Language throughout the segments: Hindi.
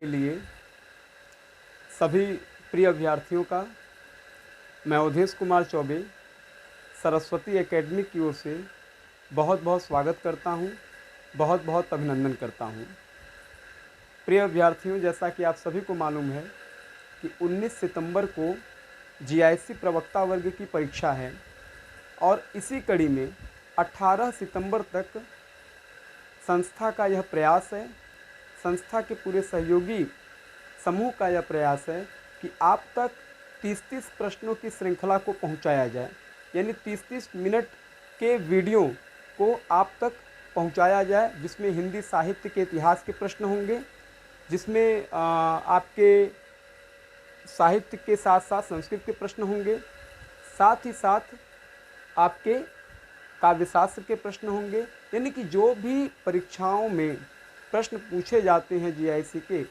के लिए सभी प्रिय अभ्यर्थियों का मैं अवधेश कुमार चौबे सरस्वती एकेडमी की ओर से बहुत बहुत स्वागत करता हूं, बहुत बहुत अभिनंदन करता हूं। प्रिय अभ्यर्थियों, जैसा कि आप सभी को मालूम है कि 19 सितंबर को जीआईसी प्रवक्ता वर्ग की परीक्षा है और इसी कड़ी में 18 सितंबर तक संस्था का यह प्रयास है, संस्था के पूरे सहयोगी समूह का यह प्रयास है कि आप तक 30-30 प्रश्नों की श्रृंखला को पहुंचाया जाए, यानी 30-30 मिनट के वीडियो को आप तक पहुंचाया जाए, जिसमें हिंदी साहित्य के इतिहास के प्रश्न होंगे, जिसमें आपके साहित्य के साथ साथ संस्कृत के प्रश्न होंगे, साथ ही साथ आपके काव्यशास्त्र के प्रश्न होंगे। यानी कि जो भी परीक्षाओं में प्रश्न पूछे जाते हैं जीआईसी के,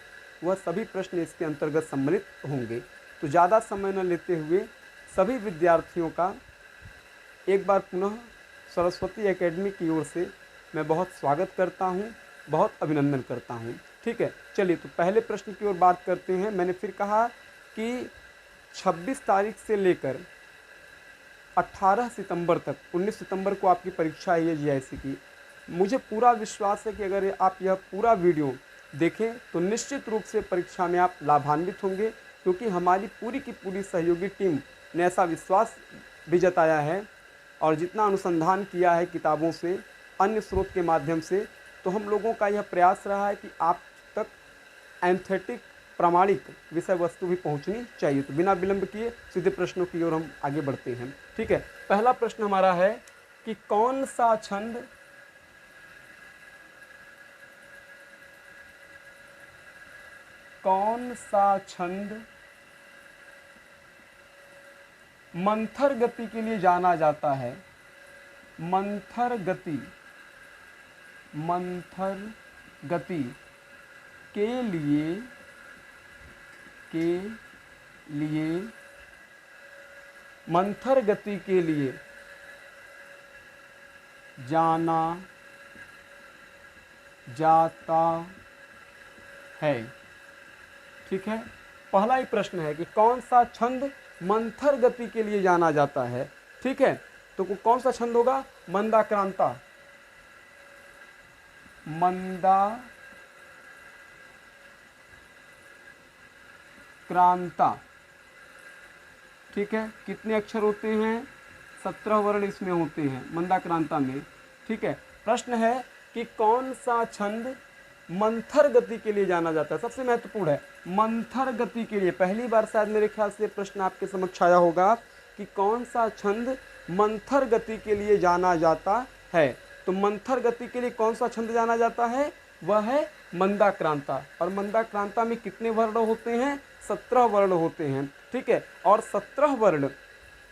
वह सभी प्रश्न इसके अंतर्गत सम्मिलित होंगे। तो ज़्यादा समय न लेते हुए सभी विद्यार्थियों का एक बार पुनः सरस्वती एकेडमी की ओर से मैं बहुत स्वागत करता हूं, बहुत अभिनंदन करता हूं। ठीक है, चलिए तो पहले प्रश्न की ओर बात करते हैं। मैंने फिर कहा कि 26 तारीख से लेकर 18 सितंबर तक, 19 सितंबर को आपकी परीक्षा है ये जीआईसी की। मुझे पूरा विश्वास है कि अगर आप यह पूरा वीडियो देखें तो निश्चित रूप से परीक्षा में आप लाभान्वित होंगे, क्योंकि हमारी पूरी की पूरी सहयोगी टीम ने ऐसा विश्वास भी जताया है और जितना अनुसंधान किया है किताबों से, अन्य स्रोत के माध्यम से, तो हम लोगों का यह प्रयास रहा है कि आप तक एंथेटिक प्रामाणिक विषय वस्तु भी पहुंचनी चाहिए। तो बिना विलंब किए सीधे प्रश्नों की ओर हम आगे बढ़ते हैं। ठीक है, पहला प्रश्न हमारा है कि कौन सा छंद मंथर गति के लिए जाना जाता है? मंथर गति के लिए मंथर गति के लिए जाना जाता है। ठीक है, पहला ही प्रश्न है कि कौन सा छंद मंथर गति के लिए जाना जाता है। ठीक है, तो कौन सा छंद होगा? मंदाक्रांता। मंदाक्रांता। ठीक है, कितने अक्षर होते हैं? 17 वर्ण इसमें होते हैं मंदाक्रांता में। ठीक है, प्रश्न है कि कौन सा छंद मंथर गति के लिए जाना जाता है। सबसे महत्वपूर्ण है मंथर गति के लिए। पहली बार शायद मेरे ख्याल से प्रश्न आपके समक्ष आया होगा कि कौन सा छंद मंथर गति के लिए जाना जाता है। तो मंथर गति के लिए कौन सा छंद जाना जाता है? वह है मंदाक्रांता। और मंदाक्रांता में कितने वर्ण होते हैं? 17 वर्ण होते हैं। ठीक है, और 17 वर्ण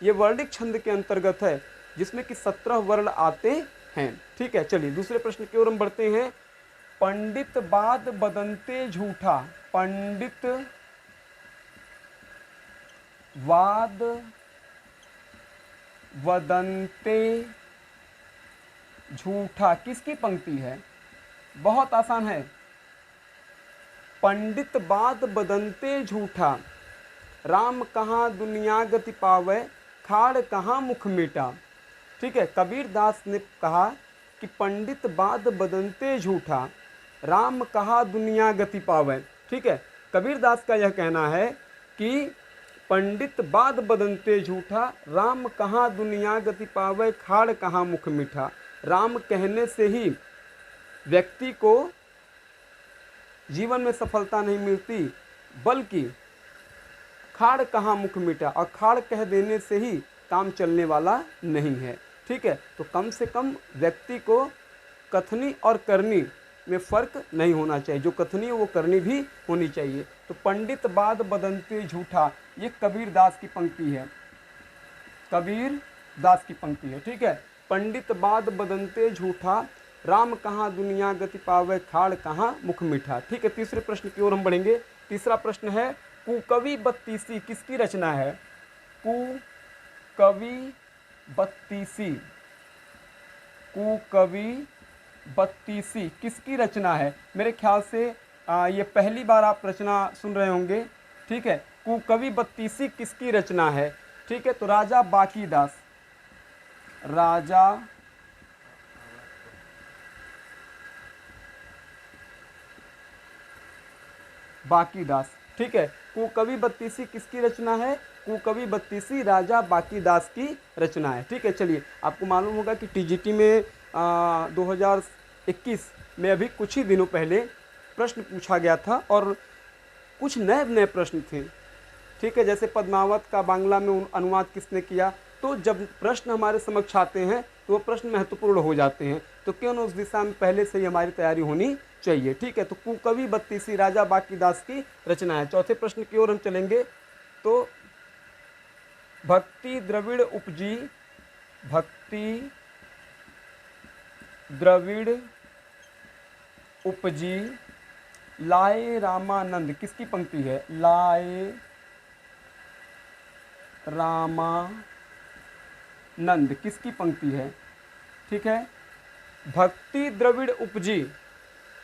ये वर्णिक छंद के अंतर्गत है, जिसमें कि 17 वर्ण आते हैं। ठीक है, चलिए दूसरे प्रश्न की ओर हम बढ़ते हैं। पंडित बाद बदनते झूठा। पंडित वाद वदनते झूठा किसकी पंक्ति है? बहुत आसान है। पंडित बाद बदनते झूठा, राम कहाँ दुनिया गति पावे, खाड़ कहाँ मुख मीठा। ठीक है, कबीर दास ने कहा कि पंडित बाद बदनते झूठा, राम कहाँ दुनिया गति पावे। ठीक है, कबीर दास का यह कहना है कि पंडित बाद बदनते झूठा, राम कहाँ दुनिया गति पावे, खाड़ कहाँ मुख मीठा। राम कहने से ही व्यक्ति को जीवन में सफलता नहीं मिलती, बल्कि खाड़ कहाँ मुख मीठा, और खाड़ कह देने से ही काम चलने वाला नहीं है। ठीक है, तो कम से कम व्यक्ति को कथनी और करनी में फर्क नहीं होना चाहिए। जो कथनी है वो करनी भी होनी चाहिए। तो पंडित बाद बदनते झूठा, ये कबीर दास की पंक्ति है। कबीर दास की पंक्ति है। ठीक है, पंडित बाद बदनते झूठा, राम कहाँ दुनिया गति पावे, खाड़ कहाँ मुख मीठा। ठीक है, तीसरे प्रश्न की ओर हम बढ़ेंगे। तीसरा प्रश्न है कुकवि बत्तीसी किसकी रचना है? कुकवि बत्तीसी। कुकवि बत्तीसी किसकी रचना है? मेरे ख्याल से ये पहली बार आप रचना सुन रहे होंगे, ठीक है। कुकवि बत्तीसी किसकी रचना है, ठीक है। तो राजा बाकीदास, राजा बाकीदास, ठीक है। कुकवि बत्तीसी किसकी रचना है, कुकवि बत्तीसी राजा बाकीदास की रचना है, ठीक है। चलिए, आपको मालूम होगा कि टीजीटी में 2021 में अभी कुछ ही दिनों पहले प्रश्न पूछा गया था और कुछ नए नए प्रश्न थे, ठीक है। जैसे पद्मावत का बांग्ला में अनुवाद किसने किया। तो जब प्रश्न हमारे समक्ष आते हैं तो वो प्रश्न महत्वपूर्ण हो जाते हैं, तो क्यों न उस दिशा में पहले से ही हमारी तैयारी होनी चाहिए, ठीक है। तो कुकवि बत्तीसी राजा बाकीदास की रचना है। चौथे प्रश्न की ओर हम चलेंगे। तो भक्ति द्रविड़ उपजी, भक्ति द्रविड़ उपजी लाए रामानंद किसकी पंक्ति है, लाए रामानंद किसकी पंक्ति है, ठीक है। भक्ति द्रविड़ उपजी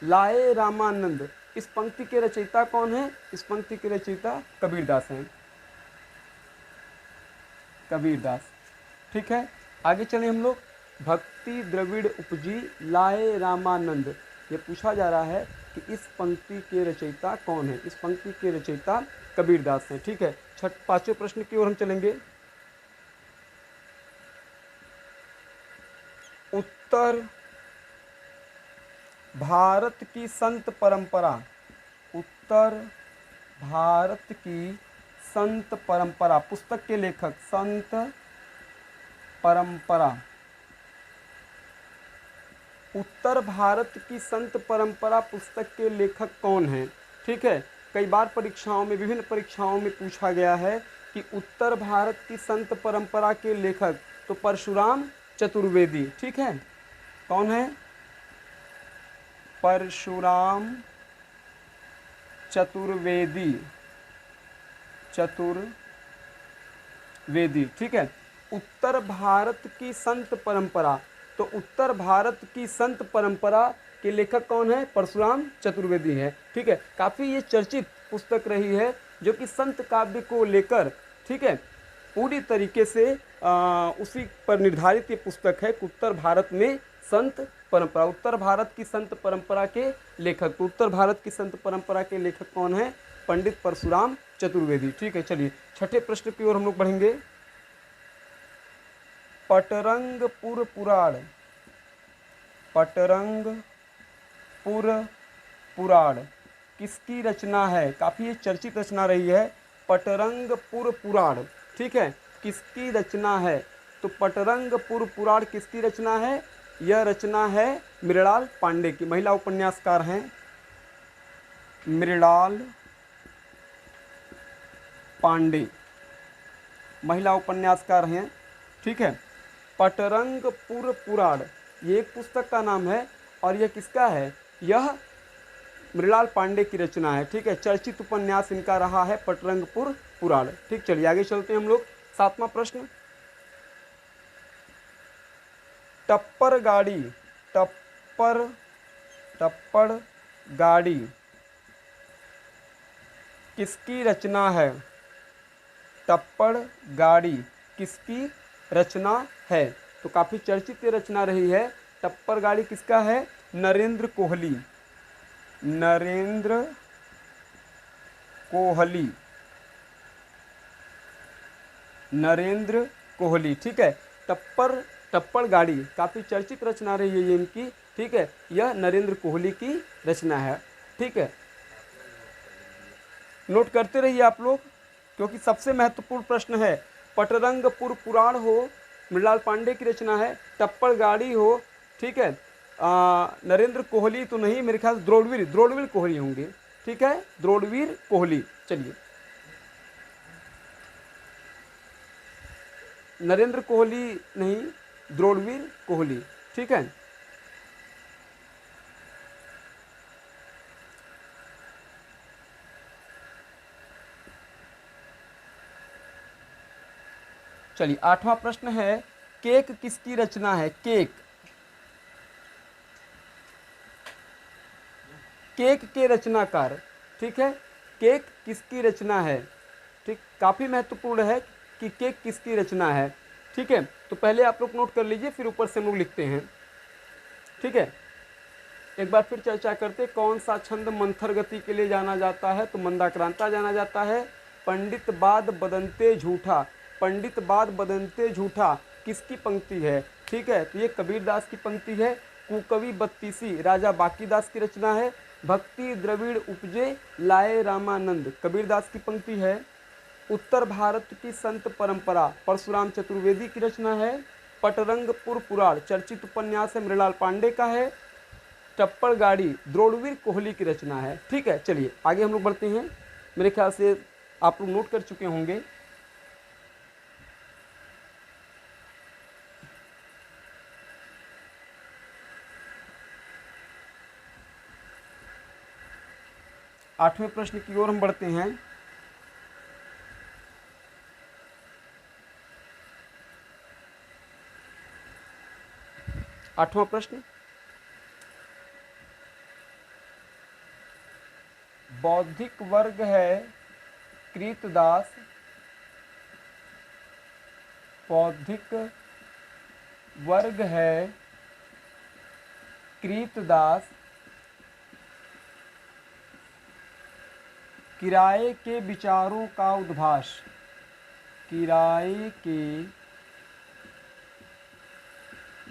लाए रामानंद, इस पंक्ति के रचयिता कौन है, इस पंक्ति के रचयिता कबीरदास हैं, कबीरदास, ठीक है। आगे चले हम लोग। भक्ति द्रविड़ उपजी लाए रामानंद, ये पूछा जा रहा है कि इस पंक्ति के रचयिता कौन है, इस पंक्ति के रचयिता कबीरदास हैं, ठीक है। पांचवें प्रश्न की ओर हम चलेंगे। उत्तर भारत की संत परंपरा, उत्तर भारत की संत परंपरा, पुस्तक के लेखक संत परंपरा, उत्तर भारत की संत परंपरा पुस्तक के लेखक कौन हैं, ठीक है। कई बार परीक्षाओं में, विभिन्न परीक्षाओं में पूछा गया है कि उत्तर भारत की संत परंपरा के लेखक, तो परशुराम चतुर्वेदी, ठीक है। कौन है, परशुराम चतुर्वेदी, चतुर्वेदी, ठीक है। उत्तर भारत की संत परंपरा, तो उत्तर भारत की संत परंपरा के लेखक कौन है, परशुराम चतुर्वेदी है, ठीक है। काफ़ी ये चर्चित पुस्तक रही है, जो कि संत काव्य को लेकर, ठीक है, पूरी तरीके से उसी पर निर्धारित ये पुस्तक है कि उत्तर भारत में संत परंपरा, उत्तर भारत की संत परंपरा के लेखक, तो उत्तर भारत की संत परंपरा के लेखक कौन है, पंडित परशुराम चतुर्वेदी, ठीक है। चलिए, छठे प्रश्न की ओर हम लोग बढ़ेंगे। पटरंगपुर पुराण, पटरंगपुर पुराण किसकी रचना है, काफ़ी ये चर्चित रचना रही है। पटरंगपुर पुराण, ठीक है, किसकी रचना है, तो पटरंगपुर पुराण किसकी रचना है, यह रचना है मृणाल पांडे की, महिला उपन्यासकार हैं मृणाल पांडे, महिला उपन्यासकार हैं, ठीक है। पटरंगपुर पुराण ये एक पुस्तक का नाम है और यह किसका है, यह मृणाल पांडे की रचना है, ठीक है। चर्चित उपन्यास इनका रहा है पटरंगपुर पुराण, ठीक। चलिए आगे चलते हैं हम लोग। सातवां प्रश्न, टप्पर गाड़ी, टप्पड़ गाड़ी किसकी रचना है, टप्पड़ गाड़ी किसकी रचना है, तो काफ़ी चर्चित रचना रही है। टप्पर गाड़ी किसका है, नरेंद्र कोहली, नरेंद्र कोहली, नरेंद्र कोहली, ठीक है। टप्पड़ गाड़ी काफ़ी चर्चित रचना रही है ये इनकी, ठीक है। यह नरेंद्र कोहली की रचना है, ठीक है। नोट करते रहिए आप लोग, क्योंकि सबसे महत्वपूर्ण प्रश्न है। पटरंगपुर पुराण हो, मृणाल पांडे की रचना है, टप्पड़ गाड़ी हो, ठीक है। नरेंद्र कोहली तो नहीं, मेरे ख्याल द्रोणवीर कोहली होंगे, ठीक है, द्रोणवीर कोहली। चलिए, नरेंद्र कोहली नहीं, द्रोणवीर कोहली, ठीक है। चलिए, आठवां प्रश्न है, केक किसकी रचना है, केक केक के रचनाकार, ठीक है, केक किसकी रचना है, ठीक, काफ़ी महत्वपूर्ण है कि केक किसकी रचना है, ठीक है। तो पहले आप लोग नोट कर लीजिए, फिर ऊपर से हम लोग लिखते हैं, ठीक है। एक बार फिर चर्चा करते, कौन सा छंद मंथर गति के लिए जाना जाता है, तो मंदाक्रांता जाना जाता है। पंडित बाद बदनते झूठा, पंडित बाद बदनते झूठा किसकी पंक्ति है, ठीक है, तो ये कबीरदास की पंक्ति है। कुकवि बत्तीसी राजा बाकीदास की रचना है। भक्ति द्रविड़ उपजे लाए रामानंद कबीरदास की पंक्ति है। उत्तर भारत की संत परंपरा परशुराम चतुर्वेदी की रचना है। पटरंगपुर पुराण चर्चित उपन्यास है मृणाल पांडे का है। टप्पड़ गाड़ी द्रोणवीर कोहली की रचना है, ठीक है। चलिए आगे हम लोग बढ़ते हैं, मेरे ख्याल से आप लोग नोट कर चुके होंगे। आठवें प्रश्न की ओर हम बढ़ते हैं। आठवां प्रश्न, बौद्धिक वर्ग है कृतदास, बौद्धिक वर्ग है कृतदास किराए के विचारों का उद्भास, किराए के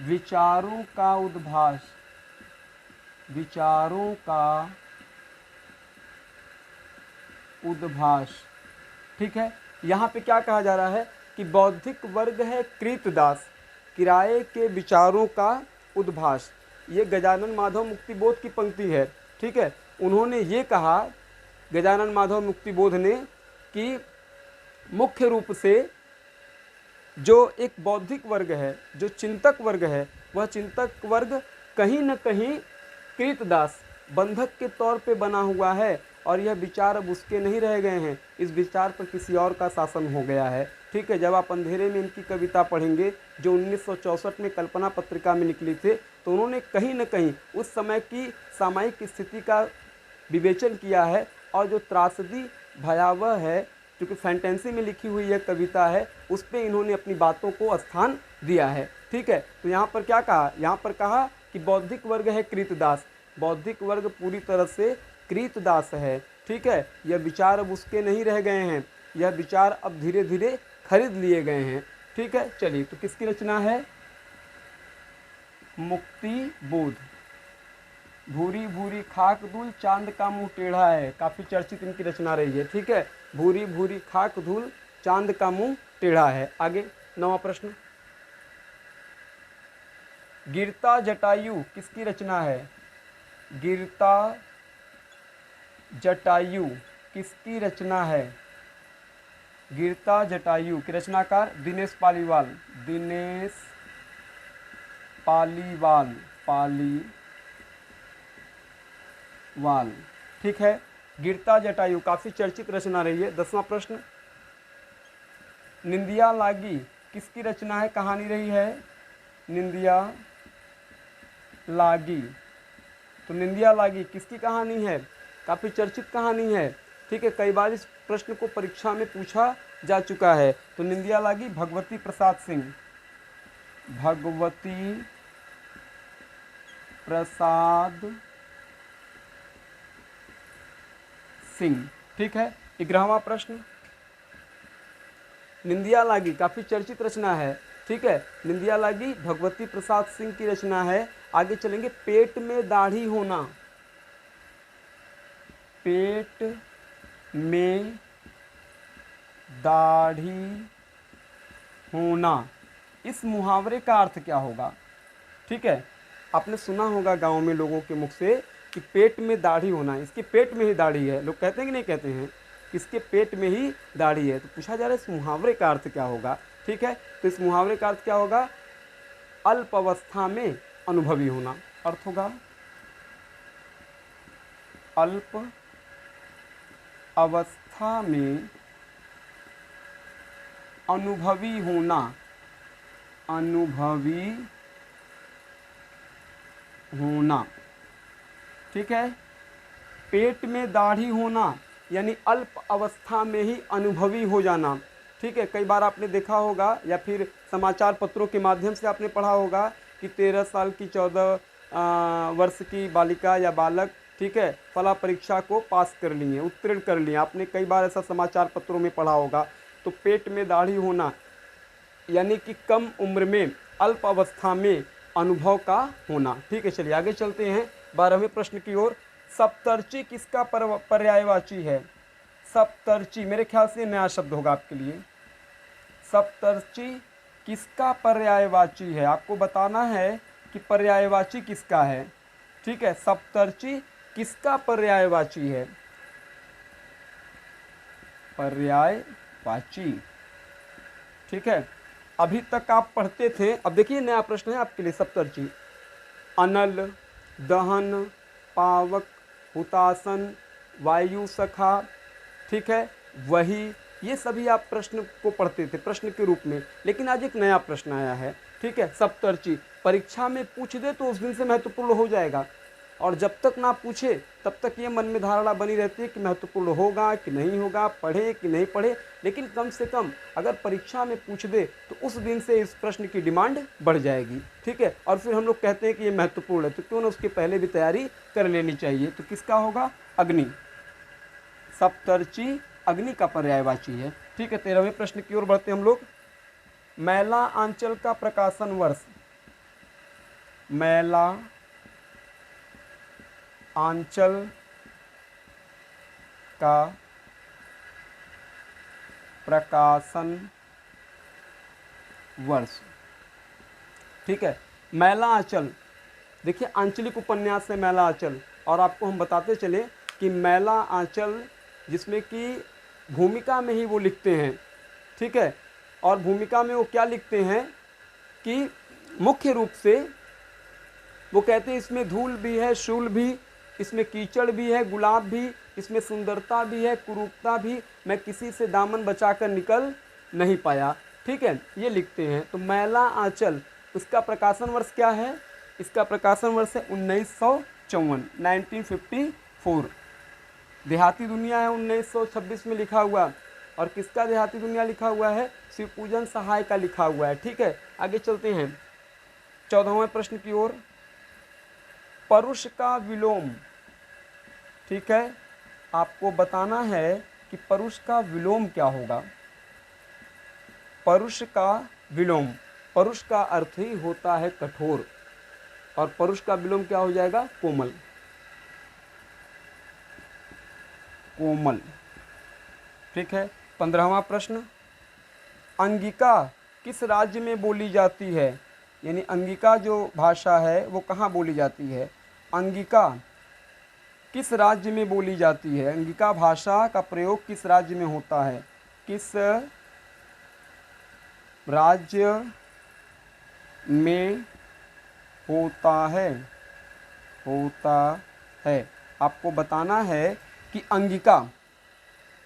विचारों का उद्भास, विचारों का उद्भास, ठीक है। यहाँ पे क्या कहा जा रहा है कि बौद्धिक वर्ग है कृतदास किराए के विचारों का उद्भास, ये गजानन माधव मुक्तिबोध की पंक्ति है, ठीक है। उन्होंने ये कहा, गजानन माधव मुक्तिबोध ने, कि मुख्य रूप से जो एक बौद्धिक वर्ग है, जो चिंतक वर्ग है, वह चिंतक वर्ग कहीं न कहीं कृतदास बंधक के तौर पे बना हुआ है और यह विचार अब उसके नहीं रह गए हैं, इस विचार पर किसी और का शासन हो गया है, ठीक है। जब आप अंधेरे में इनकी कविता पढ़ेंगे जो 1964 में कल्पना पत्रिका में निकली थी, तो उन्होंने कहीं न कहीं उस समय की सामायिक स्थिति का विवेचन किया है और जो त्रासदी भयावह है, क्योंकि फैंटेसी में लिखी हुई यह कविता है, उस पर इन्होंने अपनी बातों को स्थान दिया है, ठीक है। तो यहाँ पर क्या कहा, यहाँ पर कहा कि बौद्धिक वर्ग है कृतदास, बौद्धिक वर्ग पूरी तरह से कृतदास है, ठीक है। यह विचार अब उसके नहीं रह गए हैं, यह विचार अब धीरे धीरे खरीद लिए गए हैं, ठीक है। चलिए, तो किसकी रचना है, मुक्ति बोध। भूरी भूरी खाक धूल चांद का मुंह टेढ़ा है, काफ़ी चर्चित इनकी रचना रही है, ठीक है। भूरी भूरी खाक धूल चांद का मुंह टेढ़ा है। आगे 9वां प्रश्न, गिरता जटायु किसकी रचना है, गिरता जटायु किसकी रचना है, गिरता जटायु के रचनाकार दिनेश पालीवाल, दिनेश पालीवाल, पालीवाल, ठीक है। गिरता जटायु काफ़ी चर्चित रचना रही है। 10वां प्रश्न, निंदिया लागी किसकी रचना है, कहानी रही है, निंदिया लागी, तो निंदिया लागी किसकी कहानी है, काफ़ी चर्चित कहानी है, ठीक है। कई बार इस प्रश्न को परीक्षा में पूछा जा चुका है। तो निंदिया लागी भगवती प्रसाद सिंह, भगवती प्रसाद सिंह, ठीक है। 11वां प्रश्न, निंदिया लागी काफ़ी चर्चित रचना है, ठीक है। निंदिया लागी भगवती प्रसाद सिंह की रचना है। आगे चलेंगे, पेट में दाढ़ी होना, पेट में दाढ़ी होना, इस मुहावरे का अर्थ क्या होगा, ठीक है। आपने सुना होगा गांव में लोगों के मुख से कि पेट में दाढ़ी होना, इसके पेट में ही दाढ़ी है, लोग कहते हैं कि नहीं कहते हैं, इसके पेट में ही दाढ़ी है। तो पूछा जा रहा है इस मुहावरे का अर्थ क्या होगा, ठीक है। तो इस मुहावरे का अर्थ क्या होगा, अल्प अवस्था में अनुभवी होना, अर्थ होगा अल्प अवस्था में अनुभवी होना, अनुभवी होना, ठीक है। पेट में दाढ़ी होना यानी अल्प अवस्था में ही अनुभवी हो जाना। ठीक है, कई बार आपने देखा होगा या फिर समाचार पत्रों के माध्यम से आपने पढ़ा होगा कि 13 साल की 14 वर्ष की बालिका या बालक, ठीक है, फला परीक्षा को पास कर लिए, उत्तीर्ण कर लिए। आपने कई बार ऐसा समाचार पत्रों में पढ़ा होगा। तो पेट में दाढ़ी होना यानी कि कम उम्र में, अल्प अवस्था में अनुभव का होना। ठीक है, चलिए आगे चलते हैं 12वें प्रश्न की ओर। सप्तर्षि किसका पर्यायवाची है? सप्तर्षि मेरे ख्याल से नया शब्द होगा आपके लिए। सप्तर्षि किसका पर्यायवाची है? आपको बताना है कि पर्यायवाची किसका है। ठीक है, सप्तर्षि किसका पर्यायवाची है? पर्यायवाची। ठीक है, अभी तक आप पढ़ते थे, अब देखिए नया प्रश्न है आपके लिए। सप्तर्षि अनल, दहन, पावक, हुतासन, वायु सखा, ठीक है, वही, ये सभी आप प्रश्न को पढ़ते थे प्रश्न के रूप में। लेकिन आज एक नया प्रश्न आया है। ठीक है, सप्तर्षि परीक्षा में पूछ दे तो उस दिन से महत्वपूर्ण हो जाएगा, और जब तक ना पूछे तब तक ये मन में धारणा बनी रहती है कि महत्वपूर्ण होगा कि नहीं होगा, पढ़े कि नहीं पढ़े। लेकिन कम से कम अगर परीक्षा में पूछ दे तो उस दिन से इस प्रश्न की डिमांड बढ़ जाएगी। ठीक है, और फिर हम लोग कहते हैं कि ये महत्वपूर्ण है, तो क्यों ना उसके पहले भी तैयारी कर लेनी चाहिए। तो किसका होगा? अग्नि। सप्तर्षि अग्नि का पर्यायवाची है। ठीक है, 13वें प्रश्न की ओर बढ़ते हम लोग। मैला आंचल का प्रकाशन वर्ष। मैला आंचल का प्रकाशन वर्ष। ठीक है, मैला आंचल, देखिए आंचलिक उपन्यास है मैला आंचल, और आपको हम बताते चले कि मैला आंचल जिसमें कि भूमिका में ही वो लिखते हैं। ठीक है, और भूमिका में वो क्या लिखते हैं कि मुख्य रूप से वो कहते हैं इसमें धूल भी है, शूल भी, इसमें कीचड़ भी है, गुलाब भी, इसमें सुंदरता भी है, कुरूपता भी, मैं किसी से दामन बचाकर निकल नहीं पाया। ठीक है, ये लिखते हैं। तो मैला आंचल, उसका प्रकाशन वर्ष क्या है? इसका प्रकाशन वर्ष है 1954, 1954। देहाती दुनिया है 1926 में लिखा हुआ, और किसका देहाती दुनिया लिखा हुआ है? शिवपूजन सहाय का लिखा हुआ है। ठीक है, आगे चलते हैं 14वें प्रश्न की ओर। परुष का विलोम। ठीक है, आपको बताना है कि परुष का विलोम क्या होगा। परुष का विलोम, परुष का अर्थ ही होता है कठोर, और परुष का विलोम क्या हो जाएगा? कोमल। कोमल। ठीक है, 15वां प्रश्न। अंगिका किस राज्य में बोली जाती है? यानी अंगिका जो भाषा है वो कहाँ बोली जाती है? अंगिका किस राज्य में बोली जाती है? अंगिका भाषा का प्रयोग किस राज्य में होता है? किस राज्य में होता है? होता है। आपको बताना है कि अंगिका,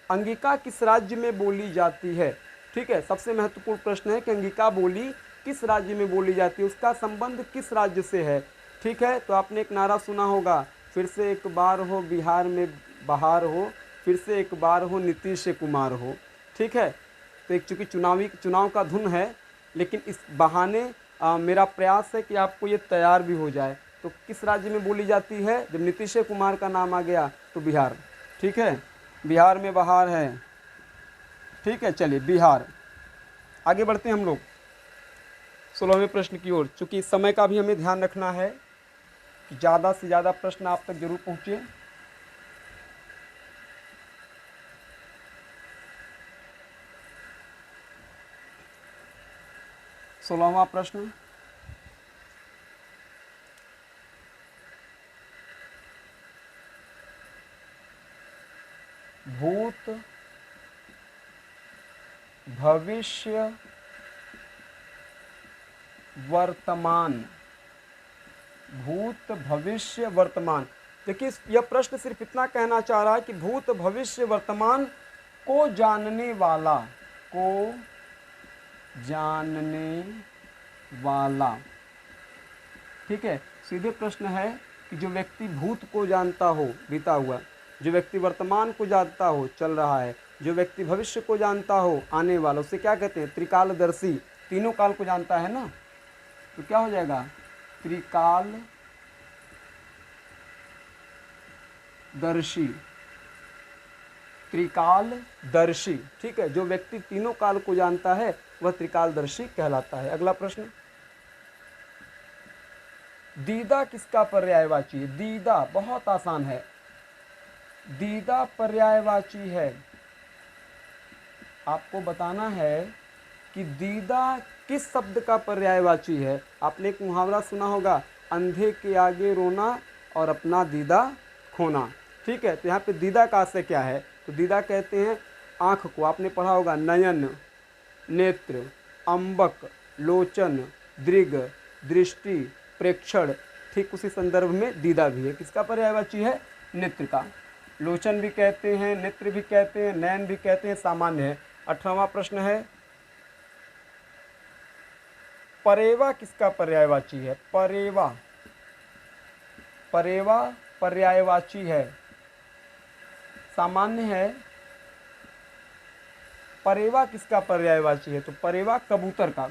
अंगिका किस राज्य में बोली जाती है। ठीक है, सबसे महत्वपूर्ण प्रश्न है कि अंगिका बोली किस राज्य में बोली जाती है, उसका संबंध किस राज्य से है। ठीक है, तो आपने एक नारा सुना होगा, फिर से एक बार हो बिहार में बहार हो, फिर से एक बार हो नीतीश कुमार हो। ठीक है, तो एक चूँकि चुनाव का धुन है, लेकिन इस बहाने मेरा प्रयास है कि आपको ये तैयार भी हो जाए। तो किस राज्य में बोली जाती है? जब नीतीश कुमार का नाम आ गया तो बिहार। ठीक है, बिहार में बहार है। ठीक है, चलिए बिहार। आगे बढ़ते हैं हम लोग 16वें प्रश्न की ओर। चूँकि समय का भी हमें ध्यान रखना है कि ज़्यादा से ज़्यादा प्रश्न आप तक जरूर पहुँचे। सोलहवां प्रश्न। भूत, भविष्य, वर्तमान। भूत, भविष्य, वर्तमान। देखिए यह प्रश्न सिर्फ इतना कहना चाह रहा है कि भूत, भविष्य, वर्तमान को जानने वाला, को जानने वाला। ठीक है, सीधे प्रश्न है कि जो व्यक्ति भूत को जानता हो बीता हुआ, जो व्यक्ति वर्तमान को जानता हो, चल रहा है। जो व्यक्ति भविष्य को जानता हो, आने वाला, उसे क्या कहते हैं? त्रिकालदर्शी। तीनों काल को जानता है ना, तो क्या हो जाएगा? त्रिकालदर्शी। त्रिकालदर्शी, ठीक है। जो व्यक्ति तीनों काल को जानता है वह त्रिकालदर्शी कहलाता है। अगला प्रश्न, दीदा किसका पर्यायवाची है? दीदा बहुत आसान है। दीदा पर्यायवाची है। आपको बताना है कि दीदा किस शब्द का पर्यायवाची है। आपने एक मुहावरा सुना होगा, अंधे के आगे रोना और अपना दीदा खोना, ठीक है। तो यहाँ पे दीदा का आशय क्या है? तो दीदा कहते हैं आँख को। आपने पढ़ा होगा नयन, नेत्र, अम्बक, लोचन, दृग, दृष्टि, प्रेक्षण। ठीक उसी संदर्भ में दीदा भी है। किसका पर्यायवाची है? नेत्र का। लोचन भी कहते हैं, नेत्र भी कहते हैं, नयन भी कहते हैं, सामान्य है। 18वां प्रश्न है, परेवा किसका पर्यायवाची है? परेवा, परेवा पर्यायवाची है, सामान्य है। परेवा किसका पर्यायवाची है? तो परेवा कबूतर का।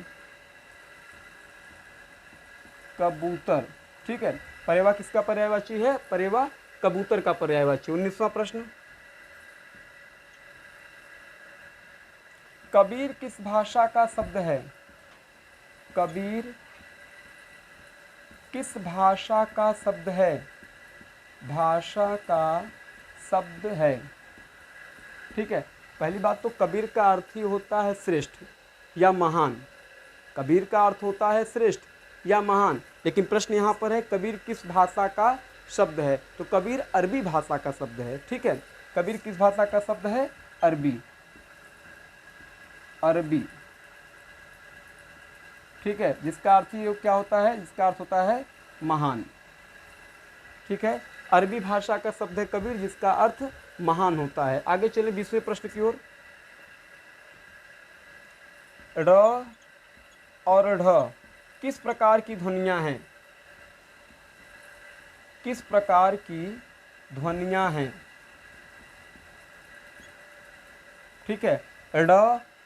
कबूतर, ठीक है। परेवा किसका पर्यायवाची है? परेवा कबूतर का पर्यायवाची। 19वां प्रश्न, कबीर किस भाषा का शब्द है? कबीर किस भाषा का शब्द है? भाषा का शब्द है, ठीक है। पहली बात तो कबीर का अर्थ ही होता है श्रेष्ठ या महान। कबीर का अर्थ होता है श्रेष्ठ या महान, लेकिन प्रश्न यहाँ पर है कबीर किस भाषा का शब्द है? तो कबीर अरबी भाषा का शब्द है, ठीक है। कबीर किस भाषा का शब्द है? अरबी, अरबी, ठीक है। जिसका अर्थ ही क्या होता है? जिसका अर्थ होता है महान, ठीक है। अरबी भाषा का शब्द है कबीर, जिसका अर्थ महान होता है। आगे चले 20वें प्रश्न की ओर। ड और ढ किस प्रकार की ध्वनियां हैं? किस प्रकार की ध्वनियां हैं, ठीक है। ड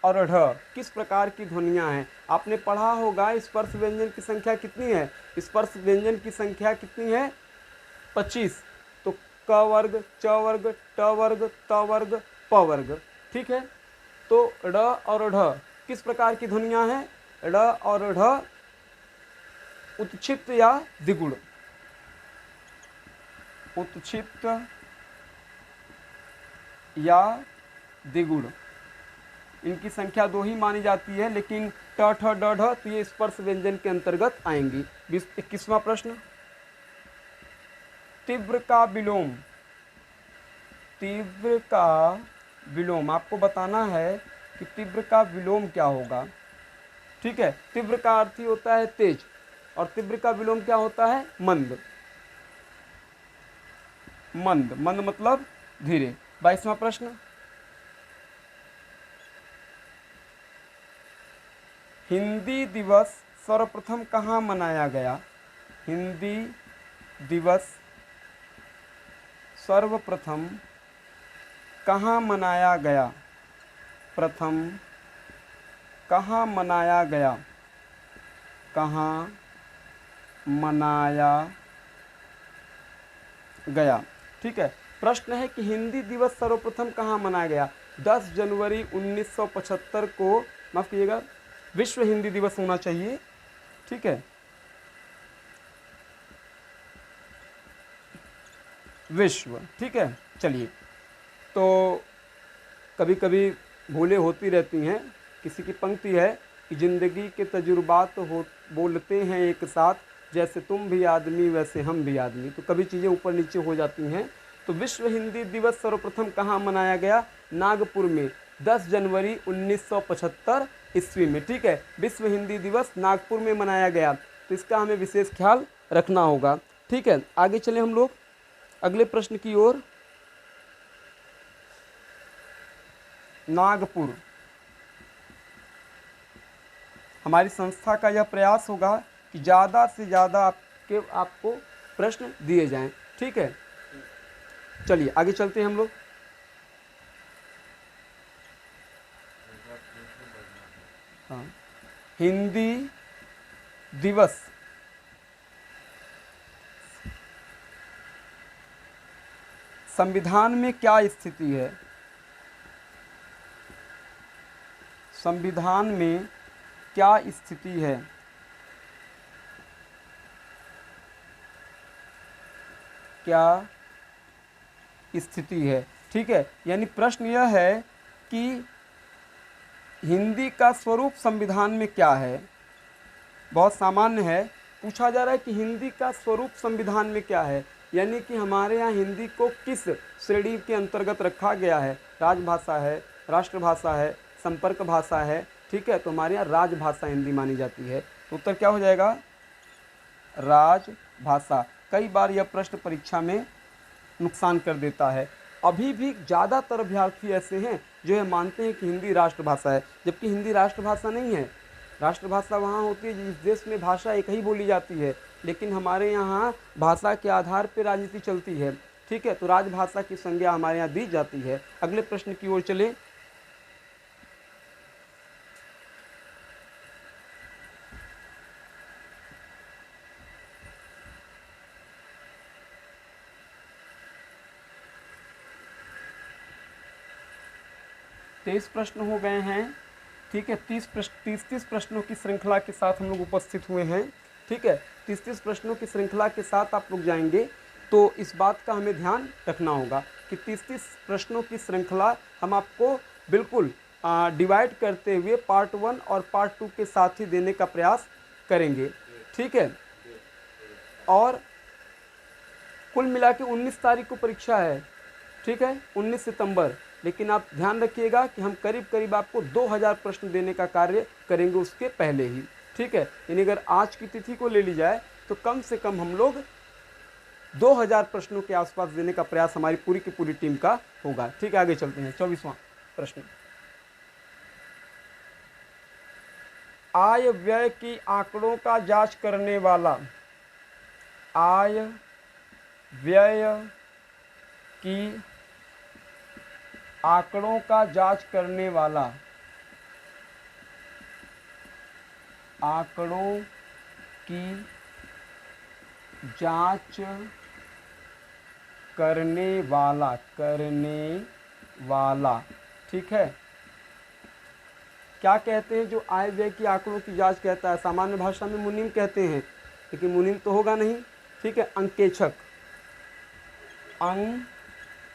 और ढ किस प्रकार की ध्वनियां हैं? आपने पढ़ा होगा स्पर्श व्यंजन की संख्या कितनी है? स्पर्श व्यंजन की संख्या कितनी है? 25। तो क वर्ग, च वर्ग, ट वर्ग, त वर्ग, प वर्ग, ठीक है। तो ड और ढ किस प्रकार की ध्वनियां हैं? ड और ढ उत्क्षिप्त या द्विगुण। उत्क्षिप्त या द्विगुण, इनकी संख्या 2 ही मानी जाती है, लेकिन ट ठ ड ढ तो ये स्पर्श व्यंजन के अंतर्गत आएंगी। 21वां प्रश्न, तीव्र का विलोम। तीव्र का विलोम, आपको बताना है कि तीव्र का विलोम क्या होगा, ठीक है। तीव्र का अर्थ ही होता है तेज, और तीव्र का विलोम क्या होता है? मंद। मंद, मंद मतलब धीरे। 22वां प्रश्न, हिंदी दिवस सर्वप्रथम कहाँ मनाया गया? हिंदी दिवस सर्वप्रथम कहाँ मनाया गया? प्रथम कहाँ मनाया गया? कहाँ मनाया गया, ठीक है। प्रश्न है कि हिंदी दिवस सर्वप्रथम कहाँ मनाया गया? 10 जनवरी 1975 को, माफ कीजिएगा, विश्व हिंदी दिवस होना चाहिए, ठीक है। विश्व, ठीक है। चलिए, तो कभी कभी भूलें होती रहती हैं। किसी की पंक्ति है कि जिंदगी के तजुर्बात हो बोलते हैं एक साथ, जैसे तुम भी आदमी वैसे हम भी आदमी। तो कभी चीज़ें ऊपर नीचे हो जाती हैं। तो विश्व हिंदी दिवस सर्वप्रथम कहाँ मनाया गया? नागपुर में 10 जनवरी 1975 ईस्वी में, ठीक है। विश्व हिंदी दिवस नागपुर में मनाया गया, तो इसका हमें विशेष ख्याल रखना होगा, ठीक है। आगे चले हम लोग अगले प्रश्न की ओर। नागपुर, हमारी संस्था का यह प्रयास होगा कि ज़्यादा से ज़्यादा आपको प्रश्न दिए जाएं, ठीक है। चलिए आगे चलते हैं हम लोग। हाँ, हिंदी दिवस संविधान में क्या स्थिति है? संविधान में क्या स्थिति है? क्या स्थिति है? ठीक है, यानी प्रश्न यह है कि हिंदी का स्वरूप संविधान में क्या है। बहुत सामान्य है, पूछा जा रहा है कि हिंदी का स्वरूप संविधान में क्या है, यानी कि हमारे यहाँ हिंदी को किस श्रेणी के अंतर्गत रखा गया है। राजभाषा है, राष्ट्रभाषा है, संपर्क भाषा है। ठीक है, तो हमारे यहाँ राजभाषा हिंदी मानी जाती है। तो उत्तर क्या हो जाएगा? राजभाषा। कई बार यह प्रश्न परीक्षा में नुकसान कर देता है। अभी भी ज़्यादातर अभ्यर्थी ऐसे हैं जो ये मानते हैं कि हिंदी राष्ट्रभाषा है, जबकि हिंदी राष्ट्रभाषा नहीं है। राष्ट्रभाषा वहाँ होती है जिस देश में भाषा एक ही बोली जाती है, लेकिन हमारे यहाँ भाषा के आधार पर राजनीति चलती है। ठीक है, तो राजभाषा की संज्ञा हमारे यहाँ दी जाती है। अगले प्रश्न की ओर चलें। तेईस प्रश्न हो गए हैं। ठीक है, 30 प्रश्नों की श्रृंखला के साथ हम लोग उपस्थित हुए हैं। ठीक है, 30 प्रश्नों की श्रृंखला के साथ आप लोग जाएंगे तो इस बात का हमें ध्यान रखना होगा कि 30 प्रश्नों की श्रृंखला हम आपको बिल्कुल डिवाइड करते हुए पार्ट 1 और पार्ट 2 के साथ ही देने का प्रयास करेंगे। ठीक है, और कुल मिला के 19 तारीख को परीक्षा है। ठीक है, 19 सितंबर। लेकिन आप ध्यान रखिएगा कि हम करीब करीब आपको 2000 प्रश्न देने का कार्य करेंगे उसके पहले ही। ठीक है, यानी अगर आज की तिथि को ले ली जाए तो कम से कम हम लोग 2000 प्रश्नों के आसपास देने का प्रयास हमारी पूरी की पूरी टीम का होगा। ठीक है, आगे चलते हैं। 24वां प्रश्न, आय व्यय की आंकड़ों का जांच करने वाला। आय व्यय की आंकड़ों का जांच करने वाला। आंकड़ों की जांच करने वाला। ठीक है, क्या कहते हैं जो आय व्यय की आंकड़ों की जांच कहता है? सामान्य भाषा में मुनीम कहते हैं, लेकिन मुनीम तो होगा नहीं। ठीक है, अंकेक्षक। अंकेक्षक।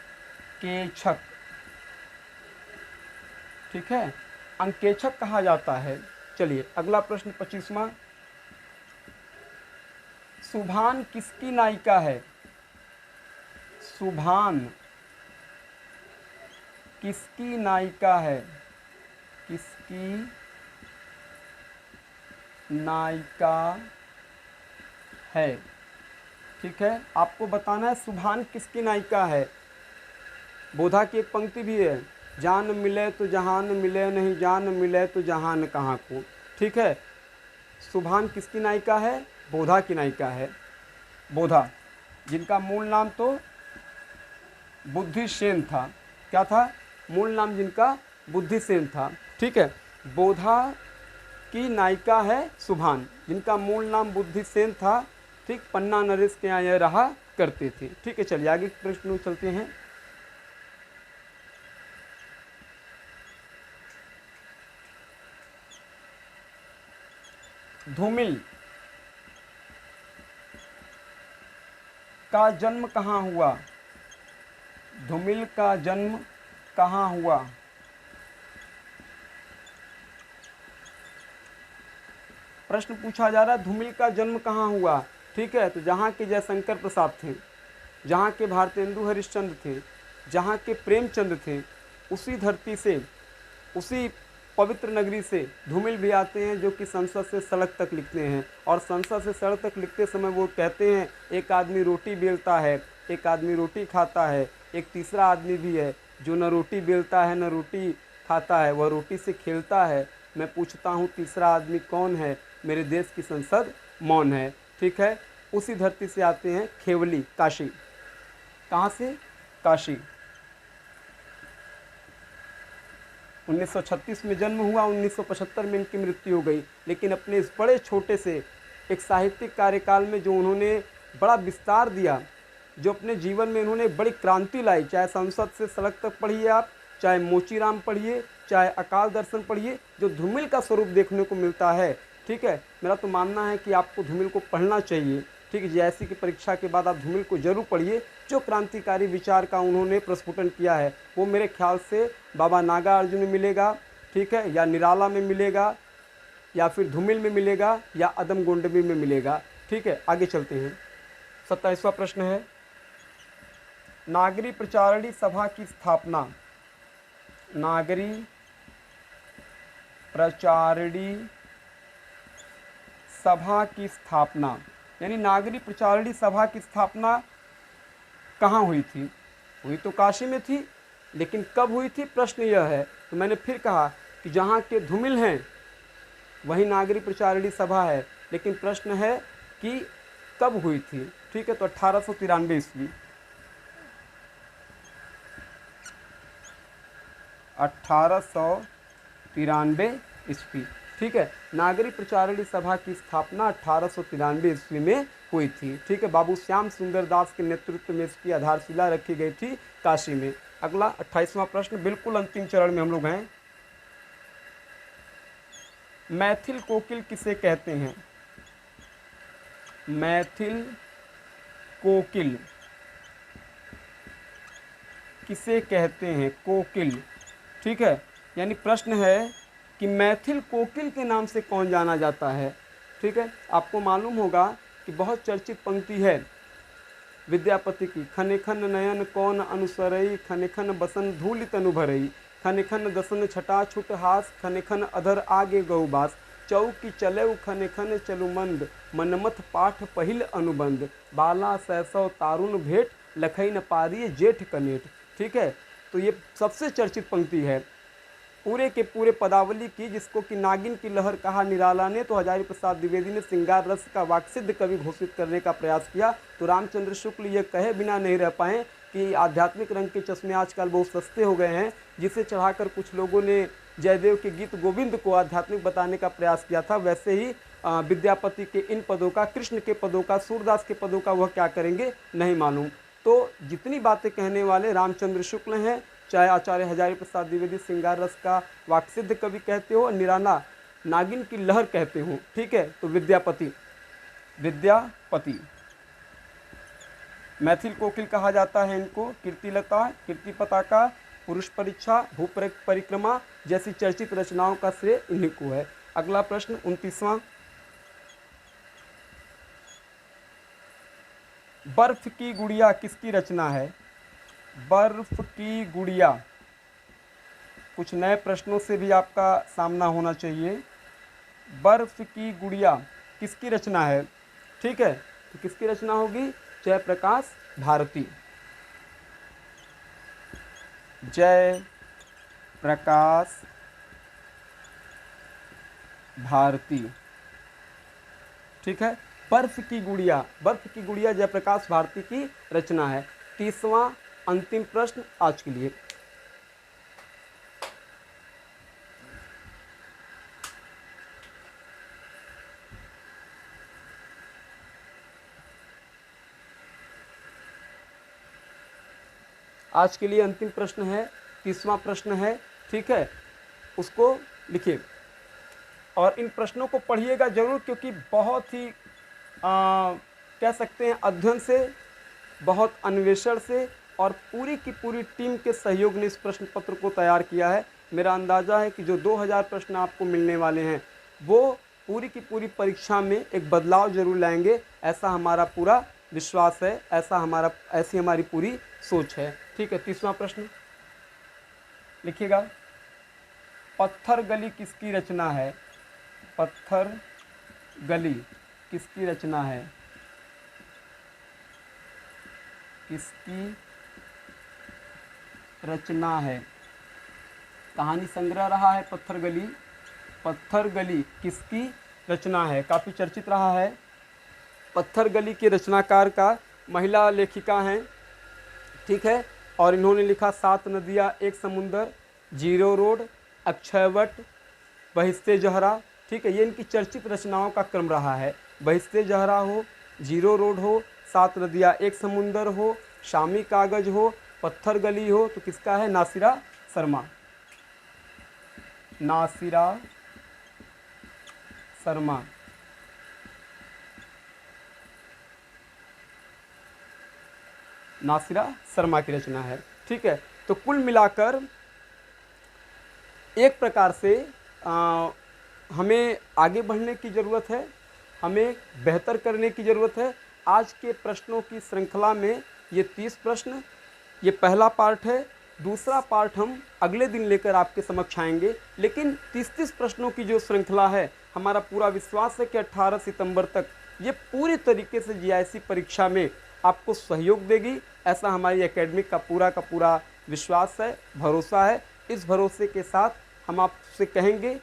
ठीक है, अंकेक्षक कहा जाता है। चलिए अगला प्रश्न 25वां, सुभान किसकी नायिका है? सुभान किसकी नायिका है? किसकी नायिका है? ठीक है, आपको बताना है सुभान किसकी नायिका है। बोधा की एक पंक्ति भी है, जान मिले तो जहान मिले, नहीं जान मिले तो जहान कहाँ को। ठीक है, सुभान किसकी नायिका है? बोधा की नायिका है। बोधा, जिनका मूल नाम तो बुद्धिसेन था। क्या था? मूल नाम जिनका बुद्धिसेन था। ठीक है, बोधा की नायिका है सुभान, जिनका मूल नाम बुद्धिसेन था। ठीक, पन्ना नरेश के यहाँ यह रहा करते थे। ठीक है, चलिए आगे प्रश्न चलते हैं। धूमिल का जन्म कहाँ हुआ? धूमिल का जन्म कहाँ हुआ? प्रश्न पूछा जा रहा है धूमिल का जन्म कहाँ हुआ। ठीक है, तो जहाँ के जयशंकर प्रसाद थे, जहाँ के भारतेंदु हरिश्चंद्र थे, जहाँ के प्रेमचंद थे, उसी धरती से, उसी पवित्र नगरी से धूमिल भी आते हैं, जो कि संसद से सड़क तक लिखते हैं। और संसद से सड़क तक लिखते समय वो कहते हैं, एक आदमी रोटी बेलता है, एक आदमी रोटी खाता है, एक तीसरा आदमी भी है जो न रोटी बेलता है न रोटी खाता है, वह रोटी से खेलता है। मैं पूछता हूँ तीसरा आदमी कौन है? मेरे देश की संसद मौन है। ठीक है, उसी धरती से आते हैं खेवली, काशी। कहाँ से? काशी। 1936 में जन्म हुआ, 1975 में इनकी मृत्यु हो गई। लेकिन अपने इस बड़े छोटे से एक साहित्यिक कार्यकाल में जो उन्होंने बड़ा विस्तार दिया, जो अपने जीवन में उन्होंने बड़ी क्रांति लाई, चाहे संसद से सड़क तक पढ़िए आप, चाहे मोचीराम पढ़िए, चाहे अकाल दर्शन पढ़िए, जो धूमिल का स्वरूप देखने को मिलता है। ठीक है, मेरा तो मानना है कि आपको धूमिल को पढ़ना चाहिए। ठीक है, जैसी की परीक्षा के बाद आप धूमिल को जरूर पढ़िए। जो क्रांतिकारी विचार का उन्होंने प्रस्फुटन किया है वो मेरे ख्याल से बाबा नागार्जुन में मिलेगा, ठीक है, या निराला में मिलेगा, या फिर धूमिल में मिलेगा, या अदम गोंडवी में मिलेगा। ठीक है, आगे चलते हैं। 27वां प्रश्न है, नागरी प्रचारणी सभा की स्थापना। नागरी प्रचारणी सभा की स्थापना, यानी नागरी प्रचारणी सभा की स्थापना कहाँ हुई थी? हुई तो काशी में थी, लेकिन कब हुई थी प्रश्न यह है। तो मैंने फिर कहा कि जहाँ के धूमिल हैं वही नागरी प्रचारणी सभा है, लेकिन प्रश्न है कि कब हुई थी। ठीक है, तो 1893 ईस्वी। 1893 ईस्वी। ठीक है, नागरी प्रचारणी सभा की स्थापना 1893 ईस्वी में हुई थी। ठीक है, बाबू श्याम सुंदर दास के नेतृत्व में इसकी आधारशिला रखी गई थी काशी में। अगला 28वां प्रश्न, बिल्कुल अंतिम चरण में हम लोग हैं। मैथिल कोकिल किसे कहते हैं? मैथिल कोकिल किसे कहते हैं? कोकिल। ठीक है, यानी प्रश्न है कि मैथिल कोकिल के नाम से कौन जाना जाता है। ठीक है, आपको मालूम होगा कि बहुत चर्चित पंक्ति है विद्यापति की, खने खन नयन कौन अनुसरई, खने खन बसन धूलि तनु भरई, खने खन दसन छटा छुट हास, खने खन अधर आगे गौबास, चौकी चले खने खन चलु मंद, मनमथ पाठ पहिल अनुबंध, बाला सैसव तारुण भेंट, लखई न पारिय जेठ कनेट। ठीक है, तो ये सबसे चर्चित पंक्ति है पूरे के पूरे पदावली की, जिसको कि नागिन की लहर कहा निराला ने, तो हजारी प्रसाद द्विवेदी ने श्रृंगार रस का वाक्सिद्ध कवि घोषित करने का प्रयास किया। तो रामचंद्र शुक्ल ये कहे बिना नहीं रह पाए कि आध्यात्मिक रंग के चश्मे आजकल बहुत सस्ते हो गए हैं, जिसे चढ़ाकर कुछ लोगों ने जयदेव के गीत गोविंद को आध्यात्मिक बताने का प्रयास किया था। वैसे ही विद्यापति के इन पदों का, कृष्ण के पदों का, सूरदास के पदों का वह क्या करेंगे नहीं मालूम। तो जितनी बातें कहने वाले रामचंद्र शुक्ल हैं, चाहे आचार्य हजारी प्रसाद द्विवेदी श्रृंगार रस का वाक्सिद्ध कवि कहते हो, निराला नागिन की लहर कहते हो। ठीक है, तो विद्यापति मैथिल कोकिल कहा जाता है इनको। कीर्तिलता, कीर्ति पताका, पुरुष परीक्षा, भू परिक्रमा जैसी चर्चित रचनाओं का श्रेय इन्हीं को है। अगला प्रश्न 29वां, बर्फ की गुड़िया किसकी रचना है? बर्फ की गुड़िया, कुछ नए प्रश्नों से भी आपका सामना होना चाहिए। बर्फ की गुड़िया किसकी रचना है? ठीक है, तो किसकी रचना होगी? जयप्रकाश भारती। जयप्रकाश भारती। ठीक है, बर्फ की गुड़िया जयप्रकाश भारती की रचना है। 30वां अंतिम प्रश्न आज के लिए, अंतिम प्रश्न है, 30वां प्रश्न है। ठीक है, उसको लिखिए और इन प्रश्नों को पढ़िएगा जरूर, क्योंकि बहुत ही कह सकते हैं अध्ययन से, बहुत अन्वेषण से और पूरी की पूरी टीम के सहयोग ने इस प्रश्न पत्र को तैयार किया है। मेरा अंदाज़ा है कि जो 2000 प्रश्न आपको मिलने वाले हैं वो पूरी की पूरी परीक्षा में एक बदलाव जरूर लाएंगे, ऐसा हमारा पूरा विश्वास है, ऐसी हमारी पूरी सोच है। ठीक है, 30वां प्रश्न लिखिएगा, पत्थर गली किसकी रचना है? पत्थर गली किसकी रचना है? किसकी रचना है? कहानी संग्रह रहा है पत्थर गली किसकी रचना है? काफ़ी चर्चित रहा है। पत्थर गली के रचनाकार का महिला लेखिका हैं। ठीक है, और इन्होंने लिखा 7 नदियाँ एक समुंदर, जीरो रोड, अक्षयवट, बहिश्ते जहरा। ठीक है, ये इनकी चर्चित रचनाओं का क्रम रहा है। बहिश्ते जहरा हो, जीरो रोड हो, 7 नदियाँ एक समुंदर हो, शामी कागज हो, पत्थर गली हो, तो किसका है? नासिरा शर्मा। नासिरा शर्मा। नासिरा शर्मा की रचना है। ठीक है, तो कुल मिलाकर एक प्रकार से हमें आगे बढ़ने की ज़रूरत है, हमें बेहतर करने की ज़रूरत है। आज के प्रश्नों की श्रृंखला में ये 30 प्रश्न, ये पहला पार्ट है। दूसरा पार्ट हम अगले दिन लेकर आपके समक्ष आएंगे। लेकिन 30 प्रश्नों की जो श्रृंखला है, हमारा पूरा विश्वास है कि 18 सितंबर तक ये पूरी तरीके से जीआईसी परीक्षा में आपको सहयोग देगी। ऐसा हमारी एकेडमी का पूरा विश्वास है, भरोसा है। इस भरोसे के साथ हम आपसे कहेंगे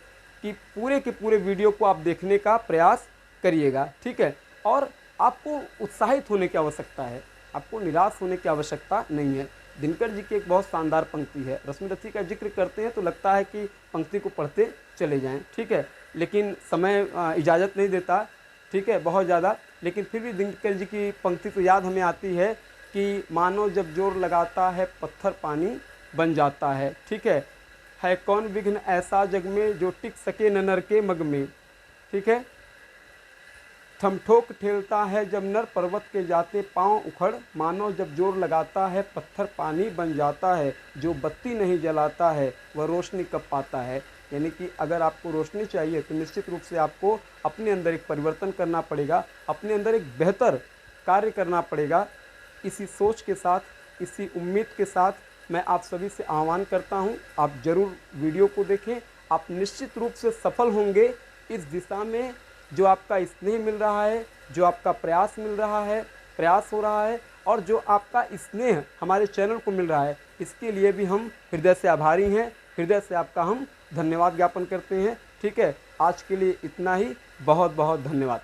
कि पूरे के पूरे वीडियो को आप देखने का प्रयास करिएगा। ठीक है, और आपको उत्साहित होने की आवश्यकता है, आपको निराश होने की आवश्यकता नहीं है। दिनकर जी की एक बहुत शानदार पंक्ति है, रश्मिरथी का जिक्र करते हैं तो लगता है कि पंक्ति को पढ़ते चले जाएं। ठीक है, लेकिन समय इजाज़त नहीं देता। ठीक है, बहुत ज़्यादा, लेकिन फिर भी दिनकर जी की पंक्ति तो याद हमें आती है कि मानो जब जोर लगाता है पत्थर पानी बन जाता है। ठीक है कौन विघ्न ऐसा जग में जो टिक सके न नर के मग में। ठीक है, थमठोक ठेलता है जब नर पर्वत के जाते पांव उखड़, मानो जब जोर लगाता है पत्थर पानी बन जाता है, जो बत्ती नहीं जलाता है वह रोशनी कब पाता है। यानी कि अगर आपको रोशनी चाहिए तो निश्चित रूप से आपको अपने अंदर एक परिवर्तन करना पड़ेगा, अपने अंदर एक बेहतर कार्य करना पड़ेगा। इसी सोच के साथ, इसी उम्मीद के साथ मैं आप सभी से आह्वान करता हूं, आप ज़रूर वीडियो को देखें। आप निश्चित रूप से सफल होंगे इस दिशा में। जो आपका स्नेह मिल रहा है, जो आपका प्रयास मिल रहा है, प्रयास हो रहा है, और जो आपका स्नेह हमारे चैनल को मिल रहा है, इसके लिए भी हम हृदय से आभारी हैं। हृदय से आपका हम धन्यवाद ज्ञापन करते हैं। ठीक है, आज के लिए इतना ही। बहुत बहुत धन्यवाद।